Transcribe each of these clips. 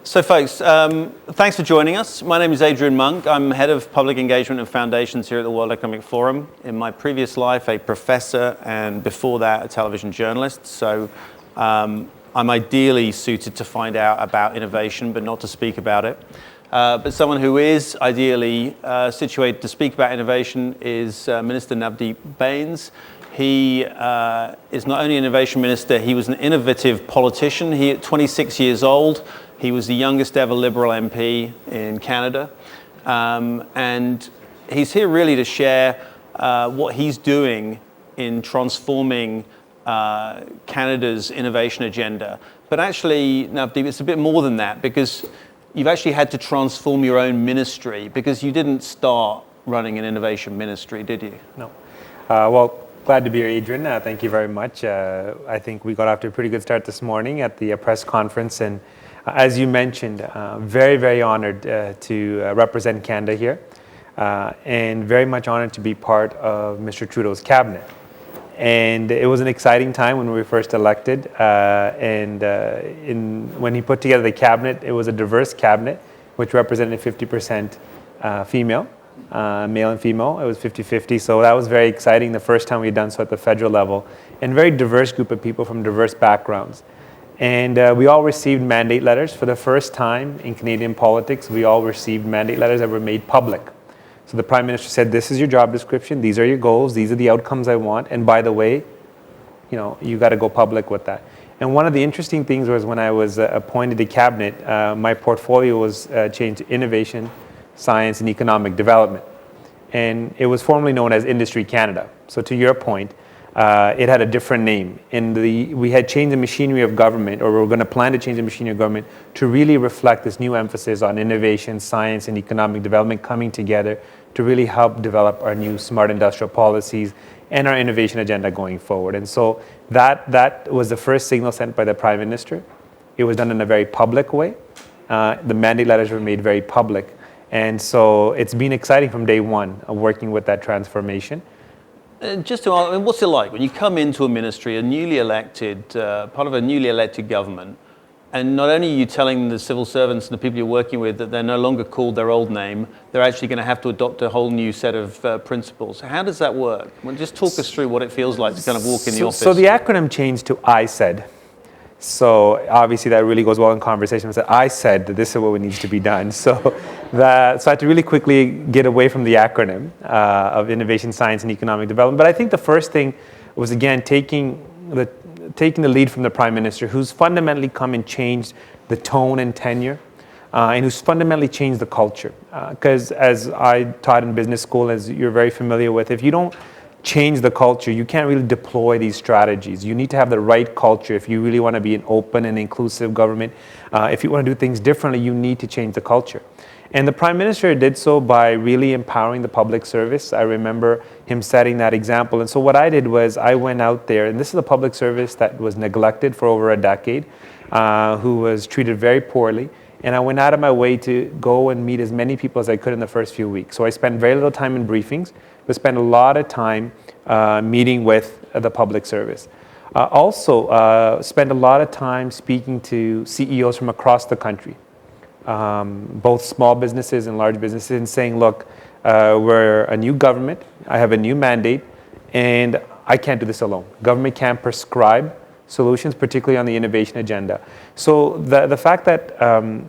So folks, thanks for joining us. My name is Adrian Monck. I'm Head of Public Engagement and Foundations here at the World Economic Forum. In my previous life, a professor, and before that, a television journalist. So I'm ideally suited to find out about innovation, but not to speak about it. But someone who is ideally situated to speak about innovation is Minister Navdeep Bains. He is not only an innovation minister, he was an innovative politician. He, at 26 years old, he was the youngest ever Liberal MP in Canada. And he's here really to share what he's doing in transforming Canada's innovation agenda. But actually, Navdeep, it's a bit more than that, because you've actually had to transform your own ministry, because you didn't start running an innovation ministry, did you? No. Well, glad to be here, Adrian. Thank you very much. I think we got off to a pretty good start this morning at the press conference. And as you mentioned, very, very honored to represent Canada here, and very much honored to be part of Mr. Trudeau's cabinet. And it was an exciting time when we were first elected. When he put together the cabinet, it was a diverse cabinet, which represented 50% female, male and female. It was 50-50. So that was very exciting, the first time we had done so at the federal level. And a very diverse group of people from diverse backgrounds. And we all received mandate letters. For the first time in Canadian politics, we all received mandate letters that were made public. So the Prime Minister said, this is your job description, these are your goals, these are the outcomes I want, and by the way, you got to go public with that. And one of the interesting things was when I was appointed to cabinet, my portfolio was changed to innovation, science, and economic development. And it was formerly known as Industry Canada. So to your point, it had a different name. We had changed the machinery of government, or we were going to plan to change the machinery of government to really reflect this new emphasis on innovation, science, and economic development coming together to really help develop our new smart industrial policies and our innovation agenda going forward. And so that was the first signal sent by the Prime Minister. It was done in a very public way. The mandate letters were made very public. And so it's been exciting from day one of working with that transformation. Just to ask, what's it like when you come into a ministry, a newly elected, part of a newly elected government, and not only are you telling the civil servants and the people you're working with that they're no longer called their old name, they're actually going to have to adopt a whole new set of principles. How does that work? Well, just talk us through what it feels like to kind of walk in the office. So the acronym changed to I said. So obviously that really goes well in conversation. I said that this is what needs to be done. So I had to really quickly get away from the acronym of innovation, science, and economic development. But I think the first thing was, again, taking the lead from the Prime Minister, who's fundamentally come and changed the tone and tenure, and who's fundamentally changed the culture. Because as I taught in business school, as you're very familiar with, if you don't change the culture, you can't really deploy these strategies. You need to have the right culture if you really want to be an open and inclusive government. If you want to do things differently, you need to change the culture. And the Prime Minister did so by really empowering the public service. I remember him setting that example. And so what I did was I went out there, and this is a public service that was neglected for over a decade, who was treated very poorly. And I went out of my way to go and meet as many people as I could in the first few weeks. So I spent very little time in briefings, but spent a lot of time meeting with the public service. Also, spent a lot of time speaking to CEOs from across the country, both small businesses and large businesses, and saying, look, we're a new government, I have a new mandate, and I can't do this alone. Government can't prescribe solutions, particularly on the innovation agenda. So the fact that,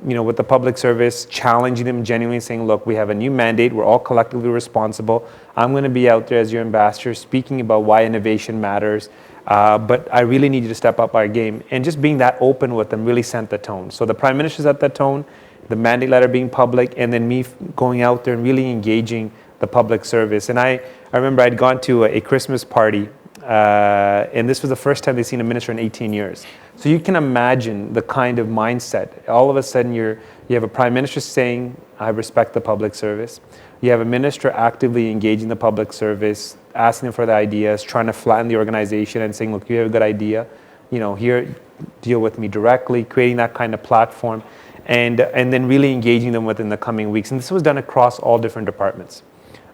with the public service, challenging them genuinely, saying, look, we have a new mandate, we're all collectively responsible. I'm going to be out there as your ambassador speaking about why innovation matters, but I really need you to step up our game. And just being that open with them really set the tone. So the Prime Minister set that tone, the mandate letter being public, and then me going out there and really engaging the public service. And I remember I'd gone to a Christmas party, and this was the first time they'd seen a minister in 18 years. So you can imagine the kind of mindset. All of a sudden, you have a Prime Minister saying, I respect the public service. You have a minister actively engaging the public service, asking them for the ideas, trying to flatten the organization and saying, look, you have a good idea. Here, deal with me directly, creating that kind of platform, and then really engaging them within the coming weeks. And this was done across all different departments.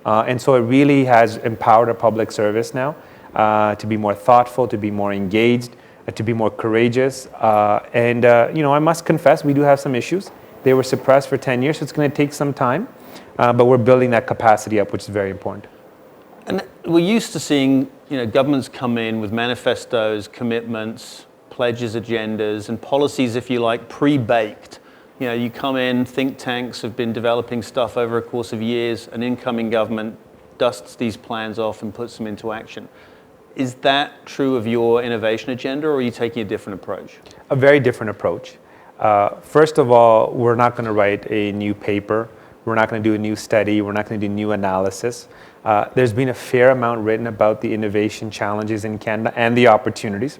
And so it really has empowered our public service now to be more thoughtful, to be more engaged, to be more courageous. I must confess, we do have some issues. They were suppressed for 10 years, so it's going to take some time. But we're building that capacity up, which is very important. And we're used to seeing, governments come in with manifestos, commitments, pledges, agendas, and policies, if you like, pre-baked. You come in, think tanks have been developing stuff over a course of years, an incoming government dusts these plans off and puts them into action. Is that true of your innovation agenda, or are you taking a different approach? A very different approach. First of all, we're not going to write a new paper. We're not going to do a new study. We're not going to do new analysis. There's been a fair amount written about the innovation challenges in Canada and the opportunities.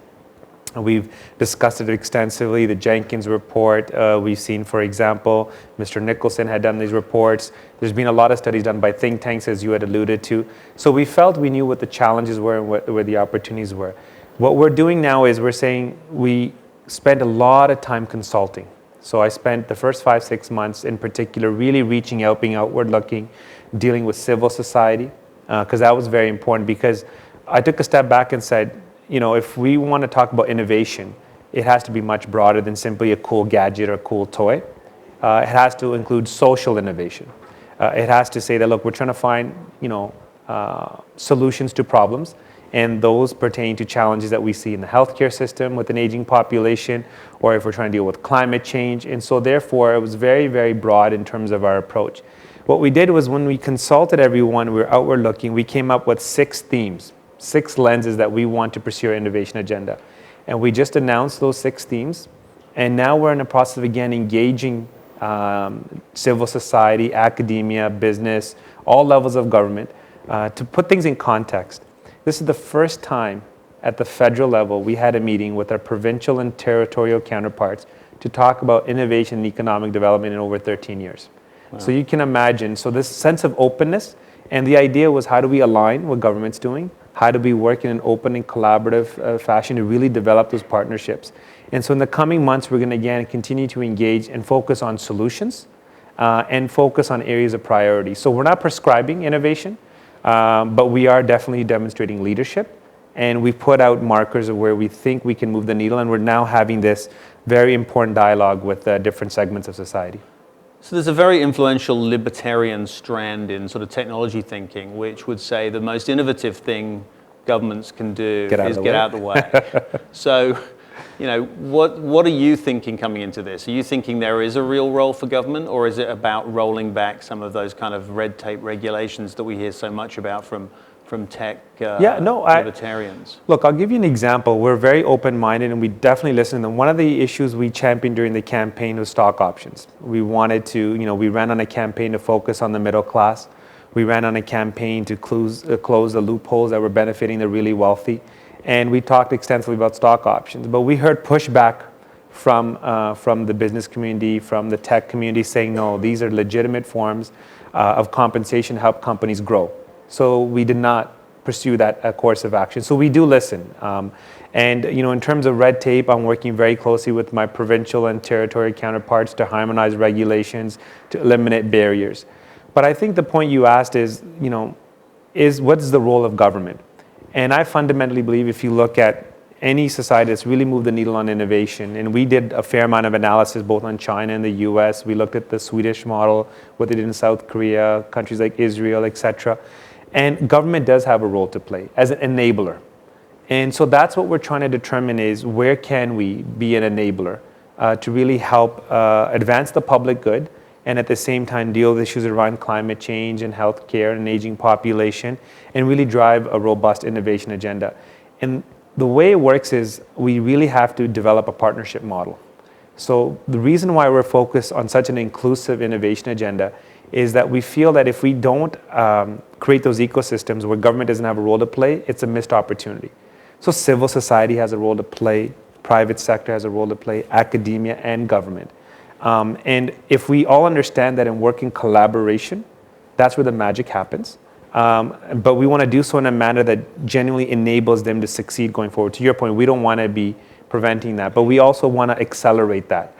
We've discussed it extensively. The Jenkins report, we've seen, for example, Mr. Nicholson had done these reports. There's been a lot of studies done by think tanks, as you had alluded to. So we felt we knew what the challenges were and where the opportunities were. What we're doing now is we're saying we spent a lot of time consulting. So I spent the first 5-6 months in particular really reaching out, being outward looking, dealing with civil society, because that was very important, because I took a step back and said, if we want to talk about innovation, it has to be much broader than simply a cool gadget or a cool toy. It has to include social innovation. It has to say that, look, we're trying to find, solutions to problems, and those pertain to challenges that we see in the healthcare system with an aging population, or if we're trying to deal with climate change. And so therefore, it was very, very broad in terms of our approach. What we did was when we consulted everyone, we were outward looking, we came up with 6 themes, 6 lenses that we want to pursue our innovation agenda. And we just announced those 6 themes. And now we're in the process of, again, engaging civil society, academia, business, all levels of government to put things in context. This is the first time at the federal level we had a meeting with our provincial and territorial counterparts to talk about innovation and economic development in over 13 years. Wow. So you can imagine, so this sense of openness, and the idea was, how do we align what government's doing? How do we work in an open and collaborative fashion to really develop those partnerships? And so in the coming months, we're going to again continue to engage and focus on solutions and focus on areas of priority. So we're not prescribing innovation, but we are definitely demonstrating leadership. And we've put out markers of where we think we can move the needle. And we're now having this very important dialogue with different segments of society. So there's a very influential libertarian strand in sort of technology thinking, which would say the most innovative thing governments can do is get out of the way. So, what are you thinking coming into this? Are you thinking there is a real role for government, or is it about rolling back some of those kind of red tape regulations that we hear so much about from tech libertarians? Look, I'll give you an example. We're very open-minded, and we definitely listen to them. One of the issues we championed during the campaign was stock options. We wanted to, we ran on a campaign to focus on the middle class. We ran on a campaign to close the loopholes that were benefiting the really wealthy. And we talked extensively about stock options. But we heard pushback from the business community, from the tech community, saying, no, these are legitimate forms of compensation to help companies grow. So we did not pursue that course of action. So we do listen. In terms of red tape, I'm working very closely with my provincial and territorial counterparts to harmonize regulations, to eliminate barriers. But I think the point you asked is what is the role of government? And I fundamentally believe if you look at any society that's really moved the needle on innovation, and we did a fair amount of analysis both on China and the US, we looked at the Swedish model, what they did in South Korea, countries like Israel, etc. And government does have a role to play as an enabler. And so that's what we're trying to determine is where can we be an enabler to really help advance the public good and at the same time deal with issues around climate change and healthcare and an aging population and really drive a robust innovation agenda. And the way it works is we really have to develop a partnership model. So the reason why we're focused on such an inclusive innovation agenda is that we feel that if we don't create those ecosystems where government doesn't have a role to play, it's a missed opportunity. So civil society has a role to play, private sector has a role to play, academia and government. And if we all understand that and work in collaboration, that's where the magic happens. But we want to do so in a manner that genuinely enables them to succeed going forward. To your point, we don't want to be preventing that, but we also want to accelerate that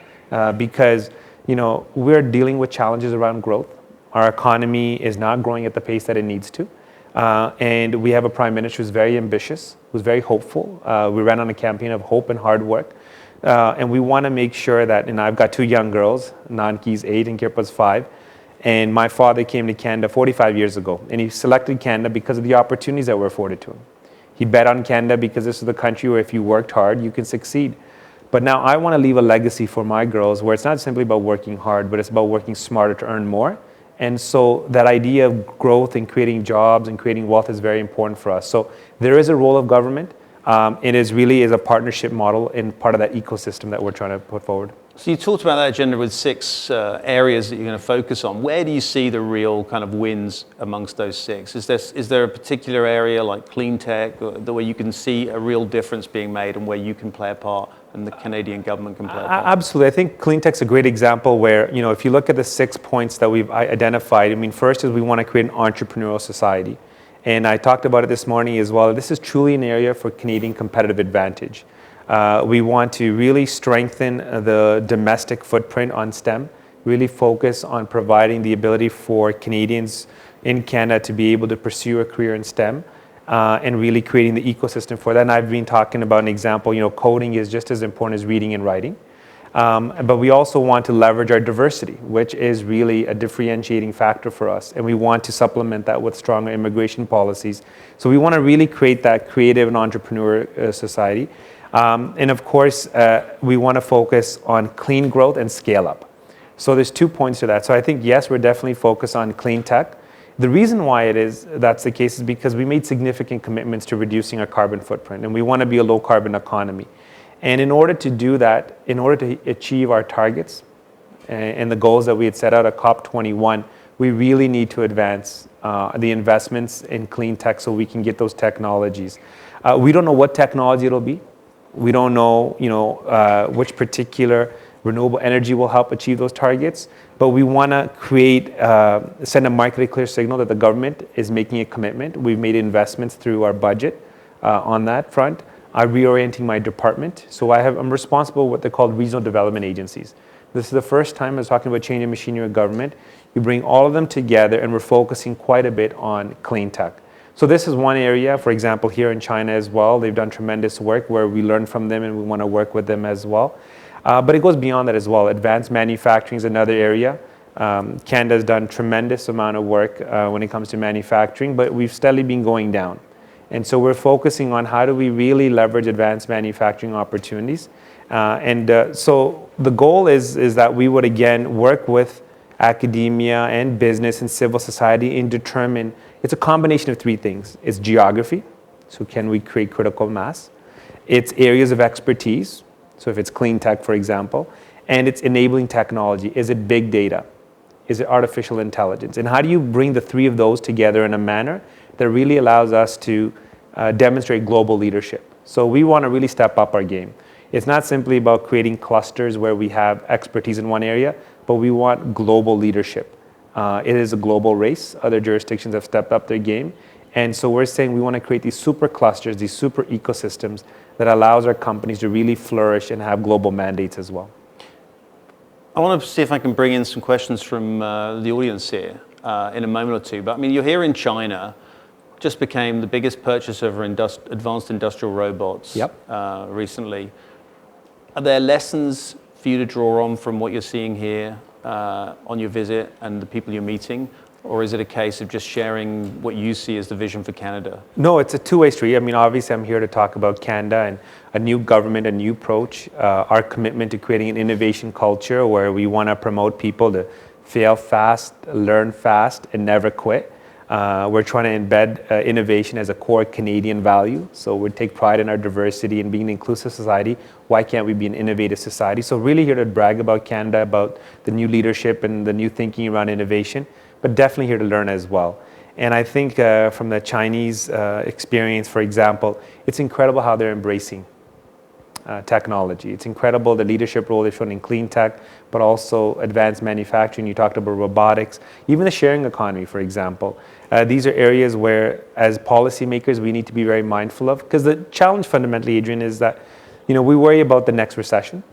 because we're dealing with challenges around growth. Our economy is not growing at the pace that it needs to. And we have a prime minister who's very ambitious, who's very hopeful. We ran on a campaign of hope and hard work. And we want to make sure that, and I've got 2 young girls, Nanki's 8 and Kirpa's 5. And my father came to Canada 45 years ago. And he selected Canada because of the opportunities that were afforded to him. He bet on Canada because this is the country where if you worked hard, you can succeed. But now I want to leave a legacy for my girls where it's not simply about working hard, but it's about working smarter to earn more. And so that idea of growth and creating jobs and creating wealth is very important for us. So there is a role of government. It is really a partnership model and part of that ecosystem that we're trying to put forward. So you talked about that agenda with 6 areas that you're going to focus on. Where do you see the real kind of wins amongst those 6? Is there a particular area like clean tech where you can see a real difference being made and where you can play a part and the Canadian government can play a part? Absolutely. I think clean tech's a great example where, if you look at the 6 points that we've identified, first is we want to create an entrepreneurial society. And I talked about it this morning as well. This is truly an area for Canadian competitive advantage. We want to really strengthen the domestic footprint on STEM, really focus on providing the ability for Canadians in Canada to be able to pursue a career in STEM and really creating the ecosystem for that. And I've been talking about an example, coding is just as important as reading and writing. But we also want to leverage our diversity, which is really a differentiating factor for us. And we want to supplement that with stronger immigration policies. So we want to really create that creative and entrepreneur society. And of course, we want to focus on clean growth and scale up. So there's 2 points to that. So I think, yes, we're definitely focused on clean tech. The reason why that's the case is because we made significant commitments to reducing our carbon footprint, and we want to be a low carbon economy. And in order to do that, in order to achieve our targets and the goals that we had set out at COP21, we really need to advance the investments in clean tech so we can get those technologies. We don't know what technology it'll be. We don't know, which particular renewable energy will help achieve those targets, but we want to send a markedly clear signal that the government is making a commitment. We've made investments through our budget on that front. I'm reorienting my department. So I'm responsible for what they're called regional development agencies. This is the first time I was talking about changing machinery of government. You bring all of them together and we're focusing quite a bit on clean tech. So this is one area, for example, here in China as well. They've done tremendous work where we learn from them and we want to work with them as well. But it goes beyond that as well. Advanced manufacturing is another area. Canada's done tremendous amount of work when it comes to manufacturing, but we've steadily been going down. And so we're focusing on how do we really leverage advanced manufacturing opportunities. So the goal is that we would again work with academia and business and civil society and determine, it's a combination of 3 things. It's geography, so can we create critical mass? It's areas of expertise, so if it's clean tech, for example, and it's enabling technology. Is it big data? Is it artificial intelligence? And how do you bring the 3 of those together in a manner that really allows us to demonstrate global leadership? So we want to really step up our game. It's not simply about creating clusters where we have expertise in one area, but we want global leadership. It is a global race. Other jurisdictions have stepped up their game. And so we're saying we want to create these super clusters, these super ecosystems that allows our companies to really flourish and have global mandates as well. I want to see if I can bring in some questions from the audience here in a moment or two. But you're here in China, just became the biggest purchaser of advanced industrial robots recently. Are there lessons for you to draw on from what you're seeing here on your visit and the people you're meeting? Or is it a case of just sharing what you see as the vision for Canada? No, it's a two-way street. Obviously, I'm here to talk about Canada and a new government, a new approach, our commitment to creating an innovation culture where we want to promote people to fail fast, learn fast, and never quit. We're trying to embed innovation as a core Canadian value. So we take pride in our diversity and being an inclusive society. Why can't we be an innovative society? So really here to brag about Canada, about the new leadership and the new thinking around innovation, but definitely here to learn as well. And I think from the Chinese experience, for example, it's incredible how they're embracing technology. It's incredible the leadership role they've shown in clean tech, but also advanced manufacturing. You talked about robotics, even the sharing economy, for example. These are areas where, as policymakers, we need to be very mindful of. Because the challenge fundamentally, Adrian, is that we worry about the next recession,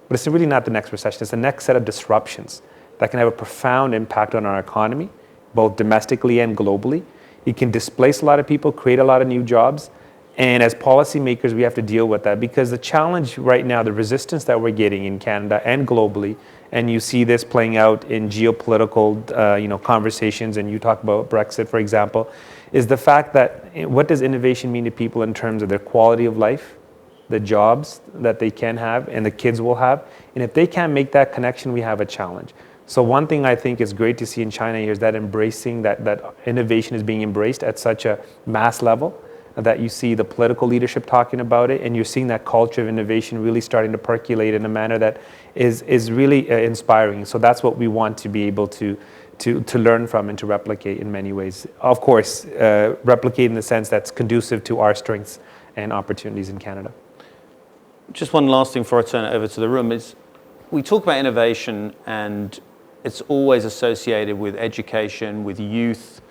but it's really not the next recession. It's the next set of disruptions that can have a profound impact on our economy, both domestically and globally. It can displace a lot of people, create a lot of new jobs. And as policymakers, we have to deal with that, because the challenge right now, the resistance that we're getting in Canada and globally, and you see this playing out in geopolitical conversations, and you talk about Brexit, for example, is the fact that what does innovation mean to people in terms of their quality of life, the jobs that they can have and the kids will have. And if they can't make that connection, we have a challenge. So one thing I think is great to see in China here is that embracing that innovation is being embraced at such a mass level, that you see the political leadership talking about it, and you're seeing that culture of innovation really starting to percolate in a manner that is really inspiring. So that's what we want to be able to learn from and to replicate in many ways. Of course, replicate in the sense that's conducive to our strengths and opportunities in Canada. Just one last thing before I turn it over to the room is, we talk about innovation and it's always associated with education, with youth.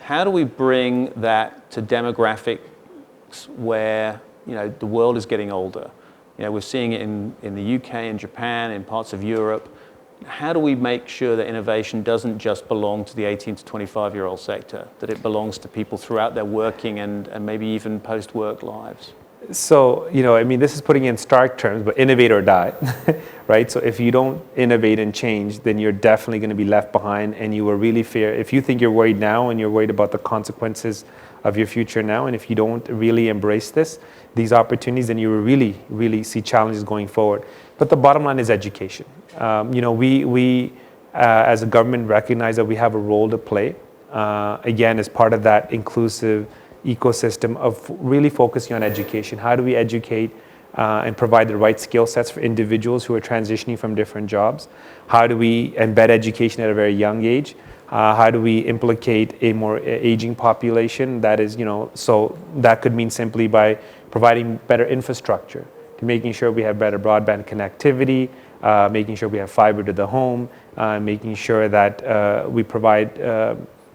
How do we bring that to demographics where the world is getting older? We're seeing it in the UK, in Japan, in parts of Europe. How do we make sure that innovation doesn't just belong to the 18 to 25-year-old sector, that it belongs to people throughout their working and maybe even post-work lives? So, this is putting it in stark terms, but innovate or die, right? So if you don't innovate and change, then you're definitely going to be left behind, and you will really fear. If you think you're worried now and you're worried about the consequences of your future now, and if you don't really embrace these opportunities, then you will really, really see challenges going forward. But the bottom line is education. We as a government recognize that we have a role to play, again, as part of that inclusive ecosystem of really focusing on education. How do we educate and provide the right skill sets for individuals who are transitioning from different jobs? How do we embed education at a very young age? How do we implicate a more aging population? That is, so that could mean simply by providing better infrastructure, to making sure we have better broadband connectivity, making sure we have fiber to the home, making sure that we provide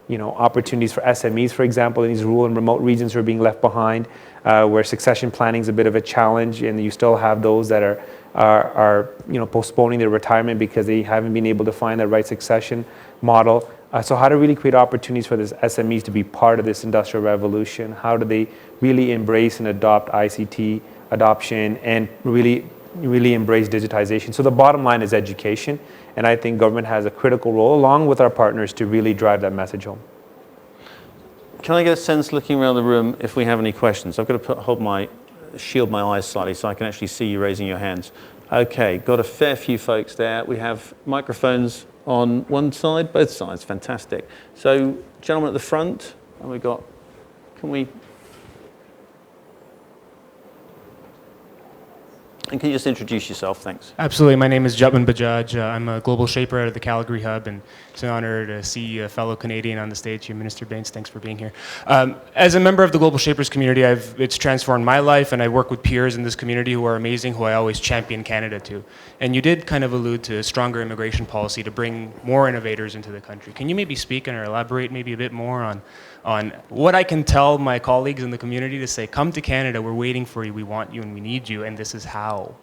opportunities for SMEs, for example, in these rural and remote regions who are being left behind, where succession planning is a bit of a challenge, and you still have those that are postponing their retirement because they haven't been able to find the right succession model. So how to really create opportunities for these SMEs to be part of this industrial revolution? How do they really embrace and adopt ICT adoption and really embrace digitization? So the bottom line is education. And I think government has a critical role, along with our partners, to really drive that message home. Can I get a sense, looking around the room, if we have any questions? I've got to shield my eyes slightly so I can actually see you raising your hands. Okay, got a fair few folks there. We have microphones on one side, both sides. Fantastic. So, gentleman at the front, and we got. And can you just introduce yourself? Thanks. Absolutely. My name is Jutman Bajaj. I'm a global shaper out of the Calgary Hub, and it's an honor to see a fellow Canadian on the stage here. Minister Bains, thanks for being here. As a member of the Global Shapers community, it's transformed my life, and I work with peers in this community who are amazing, who I always champion Canada to. And you did kind of allude to a stronger immigration policy to bring more innovators into the country. Can you maybe speak and elaborate maybe a bit more on what I can tell my colleagues in the community to say, come to Canada, we're waiting for you, we want you, and we need you, and this is how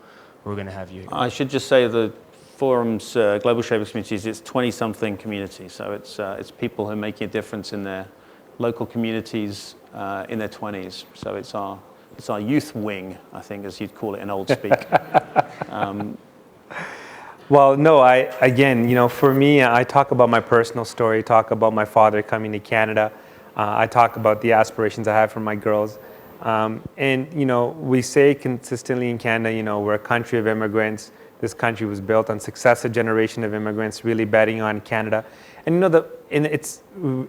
we're going to have you. I should just say the forum's Global Shapers communities, it's 20-something community, so it's people who are making a difference in their local communities in their 20s. So it's our youth wing, I think, as you'd call it in old speak. Well, no, again, for me, I talk about my personal story, talk about my father coming to Canada. I talk about the aspirations I have for my girls. And we say consistently in Canada, we're a country of immigrants. This country was built on successive generation of immigrants really betting on Canada. And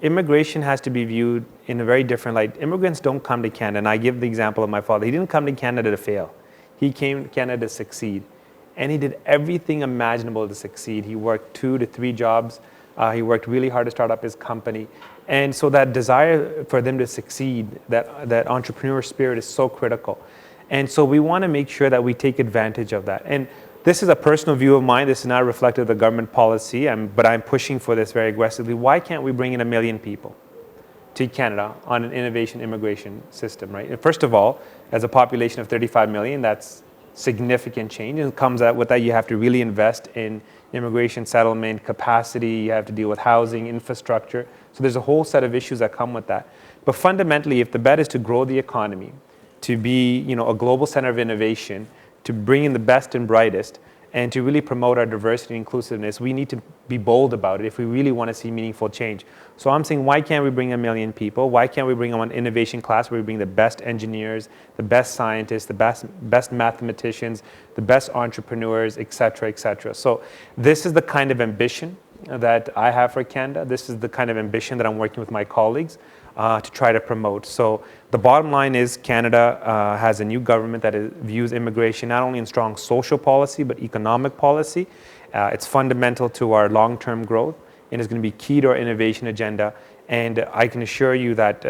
immigration has to be viewed in a very different light. Immigrants don't come to Canada, and I give the example of my father. He didn't come to Canada to fail. He came to Canada to succeed. And he did everything imaginable to succeed. He worked 2 to 3 jobs. He worked really hard to start up his company. And so that desire for them to succeed, that entrepreneur spirit is so critical. And so we want to make sure that we take advantage of that. And this is a personal view of mine. This is not reflective of the government policy, but I'm pushing for this very aggressively. Why can't we bring in 1 million people to Canada on an innovation immigration system, right? And first of all, as a population of 35 million, that's significant change. And it comes out with that you have to really invest in immigration settlement, capacity, you have to deal with housing, infrastructure. So there's a whole set of issues that come with that. But fundamentally, if the bet is to grow the economy, to be a global center of innovation, to bring in the best and brightest, and to really promote our diversity and inclusiveness, we need to be bold about it if we really want to see meaningful change. So I'm saying, why can't we bring 1 million people? Why can't we bring them on innovation class where we bring the best engineers, the best scientists, the best mathematicians, the best entrepreneurs, et cetera, et cetera. So this is the kind of ambition that I have for Canada. This is the kind of ambition that I'm working with my colleagues to try to promote. So the bottom line is Canada has a new government that views immigration not only in strong social policy, but economic policy. It's fundamental to our long-term growth and is going to be key to our innovation agenda. And I can assure you that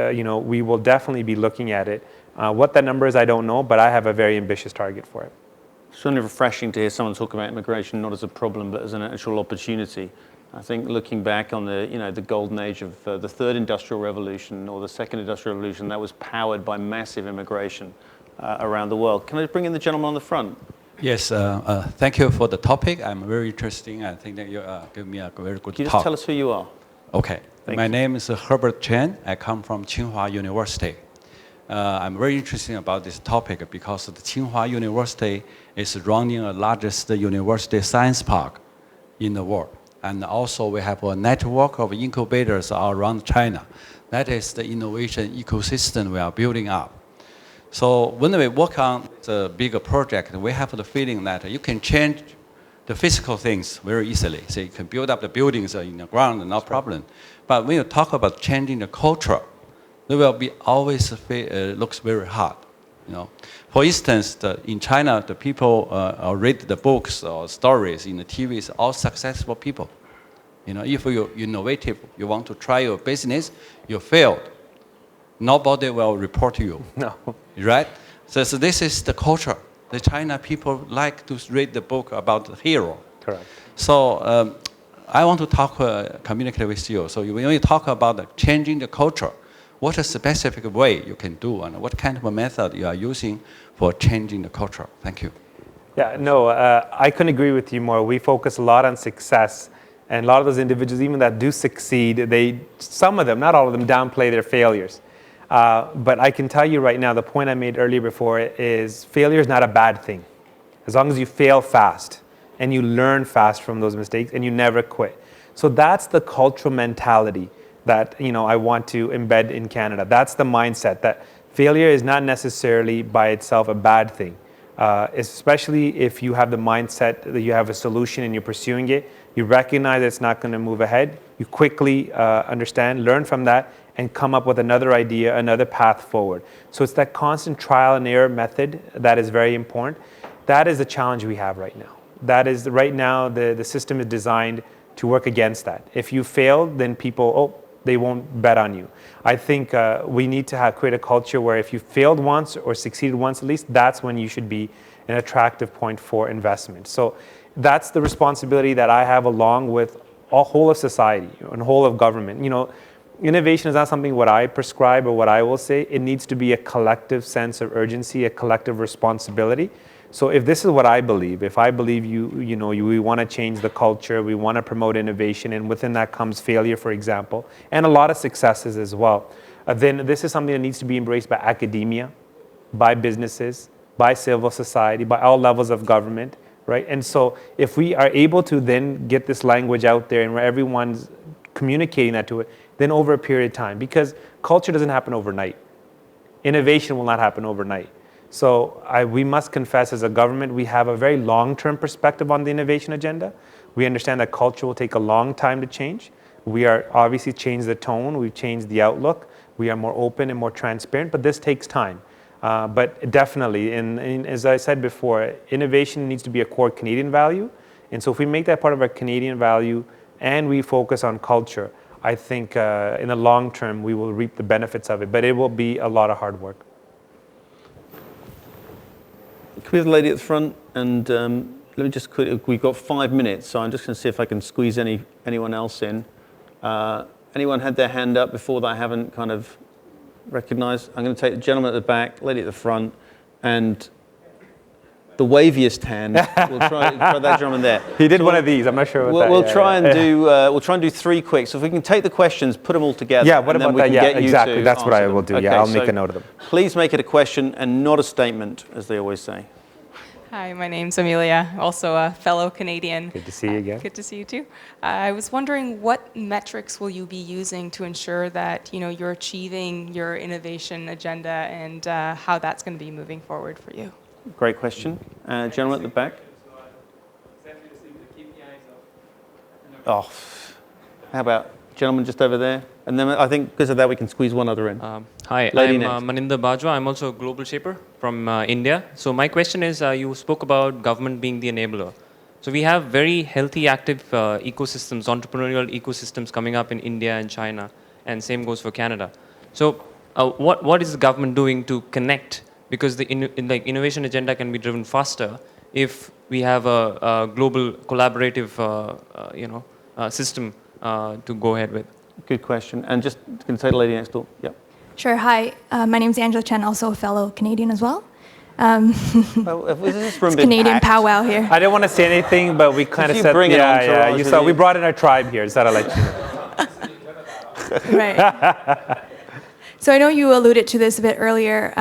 we will definitely be looking at it. What that number is, I don't know, but I have a very ambitious target for it. It's certainly refreshing to hear someone talk about immigration not as a problem, but as an actual opportunity. I think looking back on the golden age of the third industrial revolution or the second industrial revolution, that was powered by massive immigration around the world. Can I bring in the gentleman on the front? Yes, thank you for the topic. I'm very interesting. I think that you give me a very good talk. Can you just tell us who you are? Okay. My name is Herbert Chen. I come from Tsinghua University. I'm very interested about this topic because the Tsinghua University is running the largest university science park in the world. And also we have a network of incubators all around China. That is the innovation ecosystem we are building up. So when we work on the bigger project, we have the feeling that you can change the physical things very easily. So you can build up the buildings in the ground, no problem. But when you talk about changing the culture, it will be always looks very hard. For instance, in China, the people read the books or stories in the TVs, all successful people. If you're innovative, you want to try your business, you failed, nobody will report you. No. Right? So this is the culture. The China people like to read the book about the hero. Correct. So I want to communicate with you. So when you talk about changing the culture, what a specific way you can do and what kind of a method you are using for changing the culture? Thank you. Yeah, no, I couldn't agree with you more. We focus a lot on success, and a lot of those individuals, even that do succeed, some of them, not all of them, downplay their failures. But I can tell you right now, the point I made earlier before is failure is not a bad thing. As long as you fail fast and you learn fast from those mistakes and you never quit. So that's the cultural mentality that I want to embed in Canada. That's the mindset that failure is not necessarily by itself a bad thing, especially if you have the mindset that you have a solution and you're pursuing it. You recognize that it's not going to move ahead. You quickly understand, learn from that, and come up with another idea, another path forward. So it's that constant trial and error method that is very important. That is the challenge we have right now. That is, right now, the system is designed to work against that. If you fail, then people, they won't bet on you. I think we need to create a culture where if you failed once or succeeded once at least, that's when you should be an attractive point for investment. So that's the responsibility that I have along with a whole of society and whole of government. Innovation is not something what I prescribe or what I will say. It needs to be a collective sense of urgency, a collective responsibility. So if this is what I believe, if I believe we want to change the culture, we want to promote innovation, and within that comes failure, for example, and a lot of successes as well, then this is something that needs to be embraced by academia, by businesses, by civil society, by all levels of government, right? And so if we are able to then get this language out there and where everyone's communicating that to it, then over a period of time, because culture doesn't happen overnight. Innovation will not happen overnight. So we must confess as a government, we have a very long-term perspective on the innovation agenda. We understand that culture will take a long time to change. We are obviously changed the tone, we've changed the outlook. We are more open and more transparent, but this takes time. But definitely, and as I said before, innovation needs to be a core Canadian value. And so if we make that part of our Canadian value and we focus on culture, I think in the long term, we will reap the benefits of it, but it will be a lot of hard work. Can we have the lady at the front? And let me just quickly, we've got 5 minutes, so I'm just going to see if I can squeeze anyone else in. Anyone had their hand up before that I haven't kind of recognized? I'm going to take the gentleman at the back, lady at the front, and the waviest hand. We'll try that gentleman there. He did one of these. I'm not sure what We'll try and do 3 quick. So if we can take the questions, put them all together. Yeah, what and about then we that? can Yeah, get you exactly. to That's what answer I will them. do. Yeah, Okay, I'll make so a note of them. Please make it a question and not a statement, as they always say. Hi, my name's Amelia, also a fellow Canadian. Good to see you again. Good to see you too. I was wondering, what metrics will you be using to ensure that you're achieving your innovation agenda, and how that's going to be moving forward for you? Great question. Gentleman at the back. Oh, how about gentleman just over there? And then I think because of that we can squeeze one other in. Hi, Lady I'm next. Maninder Bajwa. I'm also a global shaper from India. So my question is, you spoke about government being the enabler. So we have very healthy, active ecosystems, entrepreneurial ecosystems coming up in India and China, and same goes for Canada. So what is the government doing to connect? Because the innovation agenda can be driven faster if we have a global collaborative system to go ahead with. Good question. And just can say the lady next door. Yep. Sure. Hi, my name's Angela Chen, also a fellow Canadian as well. This room It's been Canadian packed? powwow here. I didn't want to say anything, but we kind of you said, bring an entourage you with saw, you? we brought in our tribe here, so I'll let you know. Right. So I know you alluded to this a bit earlier.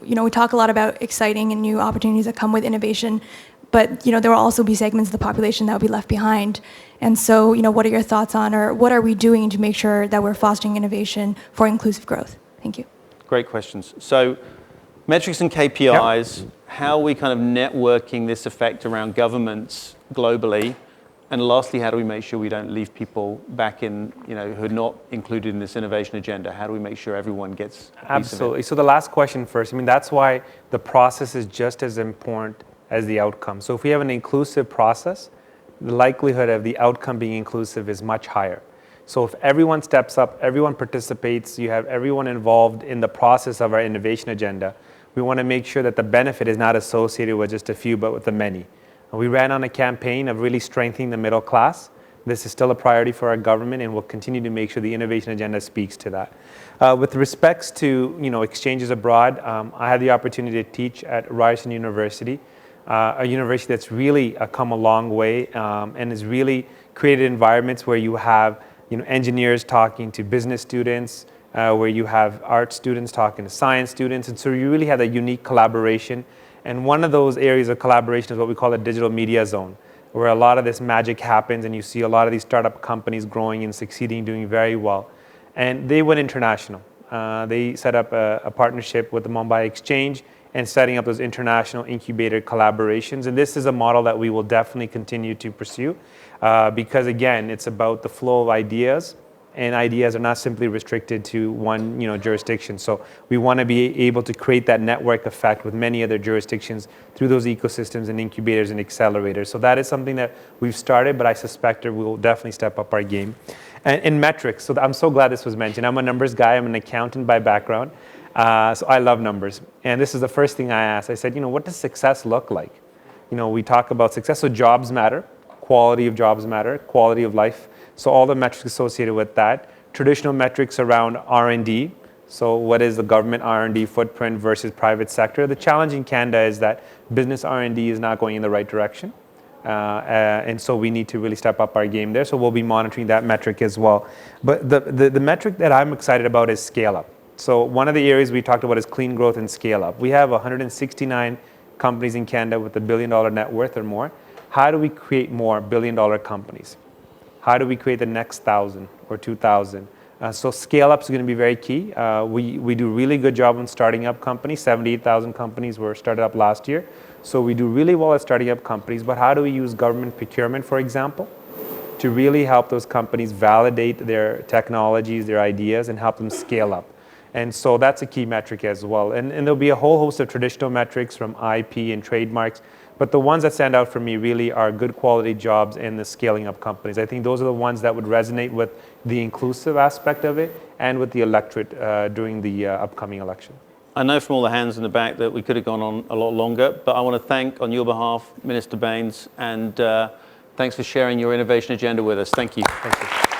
We talk a lot about exciting and new opportunities that come with innovation, but there will also be segments of the population that will be left behind. And so, what are your thoughts on, or what are we doing to make sure that we're fostering innovation for inclusive growth? Thank you. Great questions. So metrics and KPIs, how are we kind of networking this effect around governments globally? And lastly, how do we make sure we don't leave people back in, who are not included in this innovation agenda? How do we make sure everyone gets a piece Absolutely. of it? So the last question first. That's why the process is just as important as the outcome. So if we have an inclusive process, the likelihood of the outcome being inclusive is much higher. So if everyone steps up, everyone participates, you have everyone involved in the process of our innovation agenda, we want to make sure that the benefit is not associated with just a few, but with the many. We ran on a campaign of really strengthening the middle class. This is still a priority for our government, and we'll continue to make sure the innovation agenda speaks to that. With respects to exchanges abroad, I had the opportunity to teach at Ryerson University, a university that's really come a long way and has really created environments where you have engineers talking to business students, where you have art students talking to science students, and so you really have a unique collaboration. And one of those areas of collaboration is what we call a digital media zone, where a lot of this magic happens and you see a lot of these startup companies growing and succeeding, doing very well. And they went international. They set up a partnership with the Mumbai Exchange and setting up those international incubator collaborations. And this is a model that we will definitely continue to pursue because, again, it's about the flow of ideas, and ideas are not simply restricted to one jurisdiction. So we want to be able to create that network effect with many other jurisdictions through those ecosystems and incubators and accelerators. So that is something that we've started, but I suspect we will definitely step up our game. And in metrics, so I'm so glad this was mentioned. I'm a numbers guy. I'm an accountant by background. So I love numbers. And this is the first thing I asked. I said, what does success look like? We talk about success. So jobs matter. Quality of jobs matter. Quality of life. So all the metrics associated with that. Traditional metrics around R&D. So what is the government R&D footprint versus private sector? The challenge in Canada is that business R&D is not going in the right direction. And so we need to really step up our game there. So we'll be monitoring that metric as well. But the metric that I'm excited about is scale up. So one of the areas we talked about is clean growth and scale up. We have 169 companies in Canada with $1 billion net worth or more. How do we create more billion-dollar companies? How do we create the next 1,000 or 2,000? So scale up is going to be very key. We do really good job on starting up companies. 78,000 companies were started up last year. So we do really well at starting up companies. But how do we use government procurement, for example, to really help those companies validate their technologies, their ideas, and help them scale up? And so that's a key metric as well. And there'll be a whole host of traditional metrics from IP and trademarks. But the ones that stand out for me really are good quality jobs and the scaling up companies. I think those are the ones that would resonate with the inclusive aspect of it and with the electorate during the upcoming election. I know from all the hands in the back that we could have gone on a lot longer, but I want to thank, on your behalf, Minister Bains, and thanks for sharing your innovation agenda with us. Thank you. Thank you.